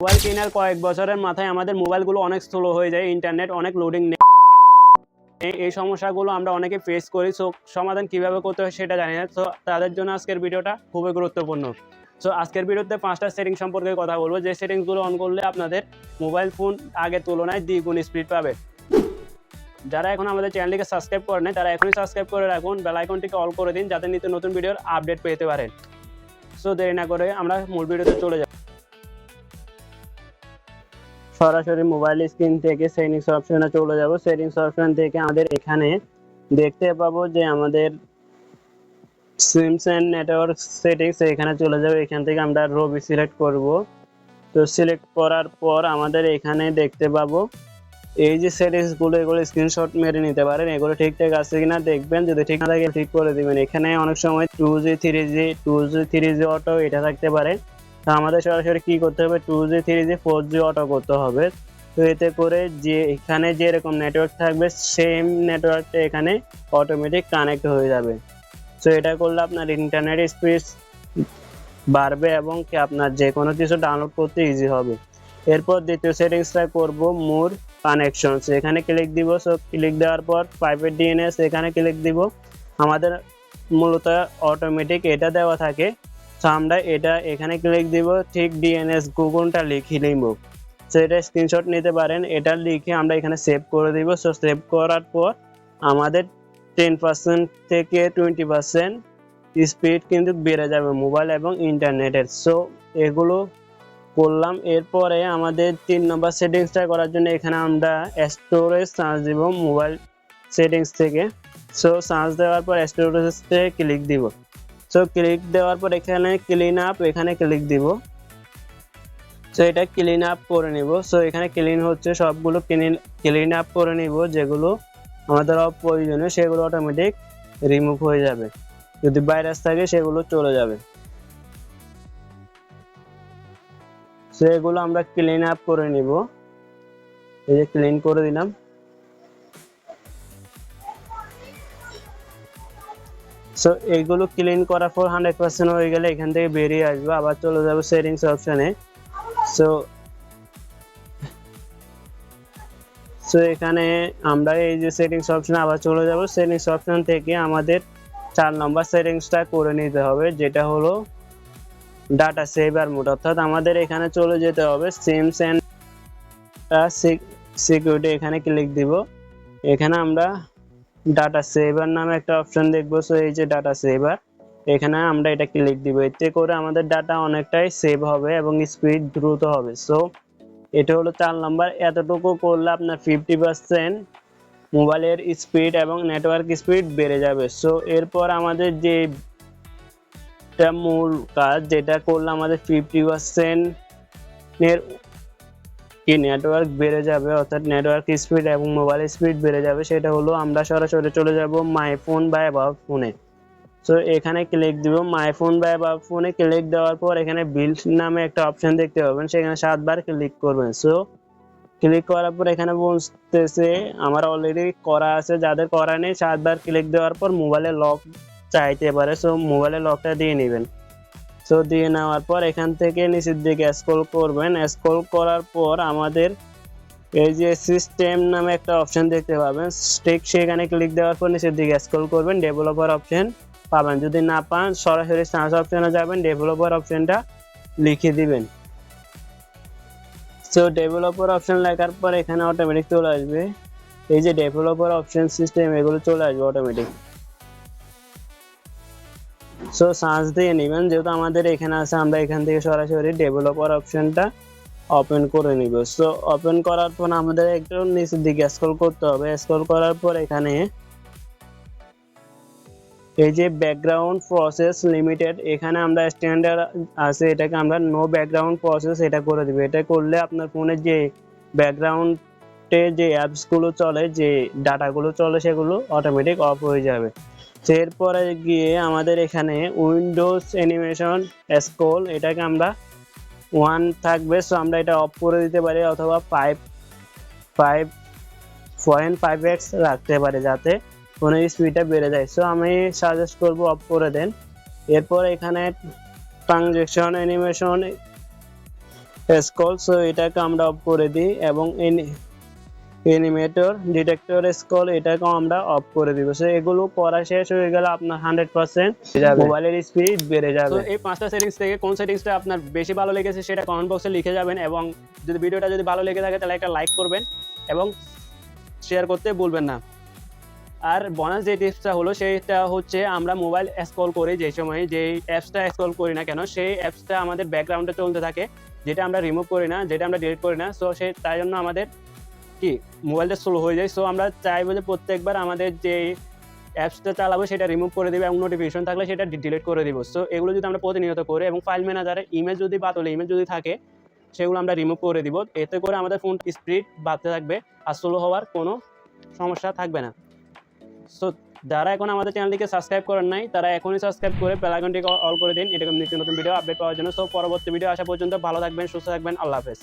Mobile কেনার কয়েক বছরের মাথায় আমাদের মোবাইলগুলো অনেক স্লো হয়ে যায়, ইন্টারনেট অনেক লোডিং নেই। এই সমস্যাগুলো আমরা অনেকে ফেস করি। সো সমাধান কিভাবে করতে হয় সেটা জানি না। তো তাদের জন্য আজকের ভিডিওটা খুবই গুরুত্বপূর্ণ। সো আজকের ভিডিওতে 5টা সেটিং সম্পর্কে কথা বলবো, যে সেটিংসগুলো অন করলে আপনাদের মোবাইল ফোন আগের তুলনায় দ্বিগুণ স্পিড পাবে। যারা এখন আমাদের চ্যানেলটিকে সাবস্ক্রাইব করে নেয় তারা এখনই সাবস্ক্রাইব করে রাখুন, বেল আইকনটিকে অল করে দিন যাতে নিত্য নতুন ভিডিওর আপডেট পেতে পারেন। সো দেরি না করে আমরা মূল ভিডিওতে চলে যাব। সরাসরি মোবাইল স্ক্রিন থেকে সেটিংস অপশনে চলে যাব। সেটিংস অপশন থেকে আমাদের এখানে দেখতে পাবো যে আমাদের সিমস এন্ড নেটওয়ার্ক সেটিংস, এখানে চলে যাবে। এখান থেকে আমরা রবি সিলেক্ট করব। তো সিলেক্ট করার পর আমাদের এখানে দেখতে পাবো এই যে সেটিংসগুলো, এগুলো স্ক্রিনশট মেরে নিতে পারেন। এগুলো ঠিকঠাক আছে কিনা দেখবেন, যদি ঠিক না থাকে ঠিক করে দিবেন। এখানে অনেক সময় 2G 3G অটো এটা থাকতে পারে। তো আমাদের সরাসরি কি করতে হবে, 2G 3G 4G অটো করতে হবে। তো এতে করে যে এখানে যেরকম নেটওয়ার্ক থাকবে সেম নেটওয়ার্কটা এখানে অটোমেটিক কানেক্ট হয়ে যাবে। তো এটা করলে আপনার ইন্টারনেট স্পিড বাড়বে এবং কি আপনার যে কোনো কিছু ডাউনলোড করতে ইজি হবে। এরপর দ্বিতীয় সেটিংসটা করব মোর কানেকশনস, এখানে ক্লিক দিব। সো ক্লিক দেওয়ার পর প্রাইভেট ডিএনএস এখানে ক্লিক দিব। আমাদের মূলত অটোমেটিক এটা দেওয়া থাকে। সো আমরা এটা এখানে ক্লিক দিব, ঠিক ডিএনএস গুগলটা লিখে নিব। সো এটা স্ক্রিনশট নিতে পারেন, এটা লিখে আমরা এখানে সেভ করে দিব। সো সেভ করার পর আমাদের 10% থেকে 20% স্পিড কিন্তু বেড়ে যাবে মোবাইল এবং ইন্টারনেটের। সো এগুলো করলাম। এরপরে আমাদের 3 নম্বর সেটিংসটা করার জন্য এখানে আমরা স্টোরেজ চার্জ দিব মোবাইল সেটিংস থেকে। সো চার্জ দেওয়ার পর স্টোরেজে ক্লিক দিব। সো ক্লিক দেওয়ার পর এখানে ক্লিন আপ এখানে ক্লিক দিব। সো এটা ক্লিন আপ করে নিব। সো এখানে ক্লিন হচ্ছে, সবগুলো ক্লিন আপ করে নিব। যেগুলো আমাদের অপ্রয়োজনীয় সেগুলো অটোমেটিক রিমুভ হয়ে যাবে, যদি ভাইরাস থাকে সেগুলো চলে যাবে। সেগুলো আমরা ক্লিন আপ করে নিব। এই যে ক্লিন করে দিলাম। সো এইগুলো ক্লিন করার পর 100% হয়ে গেলে এখান থেকে বেরিয়ে আসবো, আবার চলে যাবো সেটিংস অপশনে। সো এখানে আমরা এই যে সেটিংস অপশনে আবার চলে যাব। সেটিংস অপশন থেকে আমাদের 4 নম্বর সেটিংসটা করে নিতে হবে, যেটা হলো ডাটা সেভার মোড। অর্থাৎ আমাদের এখানে চলে যেতে হবে সিমস এন্ড সিকিউরিটি, এখানে ক্লিক দিব। এখানে আমরা ডাটা সেভার নামে একটা অপশন দেখবো। সো এই যে ডাটা সেভার, এখানে আমরা এটা ক্লিক দিব। এতে করে আমাদের ডাটা অনেকটাই সেভ হবে এবং স্পিড দ্রুত হবে। সো এটা হলো 4 নাম্বার। এতটুকু করলে আপনার 50% মোবাইলের স্পিড এবং নেটওয়ার্ক স্পিড বেড়ে যাবে। সো এরপর আমাদের যে মূল কাজ, যেটা করলে আমাদের 50% এর কি নেটওয়ার্ক বেড়ে যাবে, অর্থাৎ নেটওয়ার্ক স্পিড এবং মোবাইল স্পিড বেড়ে যাবে, সেটা হলো আমরা সরাসরি চলে যাব মাই ফোন বা অ্যাবাউট ফোনে। সো এখানে ক্লিক দিব। মাই ফোন বা অ্যাবাউট ফোনে ক্লিক দেওয়ার পর এখানে বিল্ড নামে একটা অপশন দেখতে পাবেন, সেখানে 7 বার ক্লিক করবেন। সো ক্লিক করার পর এখানে বলতেছে আমার অলরেডি করা আছে, যাদের করা নেই 7 বার ক্লিক দেওয়ার পর মোবাইলে লক চাইতে পারে। সো মোবাইলে লকটা দিয়ে নেবেন। সো দিয়ে নেওয়ার পর এখান থেকে নিচের দিকে স্ক্রল করবেন। স্ক্রল করার পর আমাদের এই যে সিস্টেম নামে একটা অপশন দেখতে পাবেন, ঠিক সেখানে ক্লিক দেওয়ার পর নিচের দিকে স্ক্রল করবেন, ডেভেলপার অপশন পাবেন। যদি না পান সরাসরি সার্চ অপশনে যাবেন, ডেভেলপার অপশনটা লিখে দিবেন। সো ডেভেলপার অপশন লেখার পর এখানে অটোমেটিক চলে আসবে এই যে ডেভেলপার অপশন সিস্টেম, এগুলো চলে আসবে অটোমেটিক। সো সার্চ দিয়ে নেবেন, যেহেতু আমাদের এখানে আছে আমরা এখান থেকে সরাসরি ডেভেলপার অপশনটা ওপেন করে নিব। সো ওপেন করার পর আমাদের একটু নিচের দিকে স্ক্রল করতে হবে। স্ক্রল করার পর এখানে এই যে ব্যাকগ্রাউন্ড প্রসেস লিমিটেড, এখানে আমরা স্ট্যান্ডার্ড আছে, এটাকে আমরা নো ব্যাকগ্রাউন্ড প্রসেস এটা করে দিব। এটা করলে আপনার ফোনে যে ব্যাকগ্রাউন্ডে যে অ্যাপসগুলো চলে, যে ডাটাগুলো চলে, সেগুলো অটোমেটিক অফ হয়ে যাবে। এরপরে গিয়ে আমাদের এখানে উইন্ডোজ অ্যানিমেশন স্ক্রল, এটাকে আমরা 1 থাকবে। সো আমরা এটা অফ করে দিতে পারি, অথবা 5.5x রাখতে পারি যাতে ফোনের স্পিডটা বেড়ে যায়। সো আমি সাজেস্ট করবো অফ করে দেন। এরপর এখানে ট্রানজ্যাকশন অ্যানিমেশন স্কল, সো এটাকে আমরা অফ করে দিই এবং এনিমেটর ডিটেক্টর স্কল এটাকেও আমরা অফ করে দিব। সো এগুলো করা শেষ হয়ে গেলে আপনার 100% মোবাইলের স্পিড বেড়ে যাবে। তো এই 5টা সেটিংস থেকে কোন সেটিংসটা আপনার বেশি ভালো লেগেছে সেটা কমেন্ট বক্সে লিখে যাবেন, এবং যদি ভিডিওটা যদি ভালো লেগে থাকে তাহলে একটা লাইক করবেন এবং শেয়ার করতে ভুলবেন না। আর বোনাস যে টিপসটা হলো সেটা হচ্ছে আমরা মোবাইল স্ক্রল করি যে সময়, যে অ্যাপসটা স্ক্রল করি না কেন সেই অ্যাপসটা আমাদের ব্যাকগ্রাউন্ডে চলতে থাকে, যেটা আমরা রিমুভ করি না, যেটা আমরা ডিলিট করি না। সো তাই জন্য আমাদের কি মোবাইলটা স্লো হয়ে যায়। সো আমরা চাইবো যে প্রত্যেকবার আমাদের যে অ্যাপসটা চালাবো সেটা রিমুভ করে দিবে এবং নোটিফিকেশন থাকলে সেটা ডিলিট করে দিব। সো এগুলো যদি আমরা প্রতিনিয়ত করি এবং ফাইল ম্যানেজারে ইমেজ যদি বাতলে ইমেজ যদি থাকে সেগুলো আমরা রিমুভ করে দিব, এতে করে আমাদের ফোন স্পিড বাড়তে থাকবে আর স্লো হওয়ার কোনো সমস্যা থাকবে না। সো যারা এখন আমাদের চ্যানেলটিকে সাবস্ক্রাইব করেন নাই তারা এখনই সাবস্ক্রাইব করে বেল আইকনটিকে অল করে দিন এরকম নিত্য নতুন ভিডিও আপডেট পাওয়ার জন্য। সো পরবর্তী ভিডিও আসা পর্যন্ত ভালো থাকবেন, সুস্থ থাকবেন, আল্লাহ হাফেজ।